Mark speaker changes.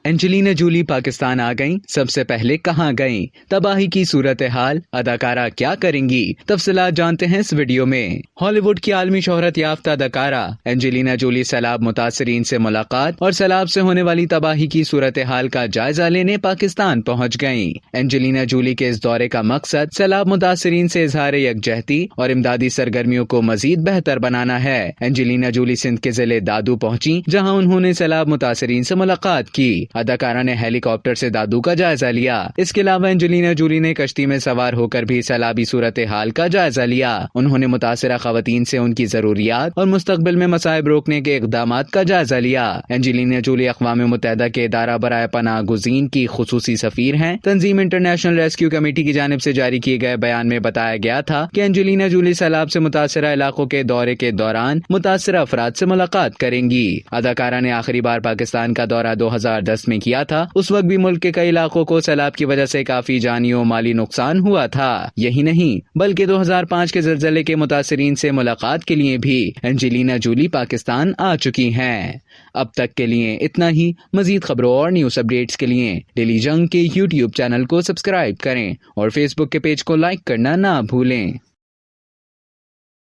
Speaker 1: Angelina Jolie Pakistan آ گئیں، سب سے پہلے کہاں گئیں؟ تباہی کی صورتحال، اداکارہ کیا کریں گی؟ تفصیلات جانتے ہیں اس ویڈیو میں۔ ہالی ووڈ کی عالمی شہرت یافتہ اداکارہ اینجلینا جولی سیلاب متاثرین سے ملاقات اور سیلاب سے ہونے والی تباہی کی صورتحال کا جائزہ لینے پاکستان پہنچ گئیں۔ اینجلینا جولی کے اس دورے کا مقصد سیلاب متاثرین سے اظہار یکجہتی اور امدادی سرگرمیوں کو مزید بہتر بنانا ہے۔ اینجلینا جولی سندھ کے ضلع دادو پہنچی، جہاں انہوں نے سیلاب متاثرین سے ملاقات کی۔ اداکارہ نے ہیلی کاپٹر سے دادو کا جائزہ لیا۔ اس کے علاوہ اینجلینا جولی نے کشتی میں سوار ہو کر بھی سیلابی صورتحال کا جائزہ لیا۔ انہوں نے متاثرہ خواتین سے ان کی ضروریات اور مستقبل میں مصائب روکنے کے اقدامات کا جائزہ لیا۔ اینجلینا جولی اقوام متحدہ کے ادارہ برائے پناہ گزین کی خصوصی سفیر ہیں۔ تنظیم انٹرنیشنل ریسکیو کمیٹی کی جانب سے جاری کیے گئے بیان میں بتایا گیا تھا کہ اینجلینا جولی سیلاب سے متاثرہ علاقوں کے دورے کے دوران متاثرہ افراد سے ملاقات کریں گی۔ اداکارہ نے آخری بار پاکستان کا دورہ 2010 میں کیا تھا۔ اس وقت بھی ملک کے کئی علاقوں کو سیلاب کی وجہ سے کافی جانی و مالی نقصان ہوا تھا۔ یہی نہیں بلکہ 2005 کے زلزلے کے متاثرین سے ملاقات کے لیے بھی اینجلینا جولی پاکستان آ چکی ہیں۔ اب تک کے لیے اتنا ہی۔ مزید خبروں اور نیوز اپڈیٹس کے لیے ڈیلی جنگ کے YouTube چینل کو سبسکرائب کریں اور فیس بک کے پیج کو لائک کرنا نہ بھولیں۔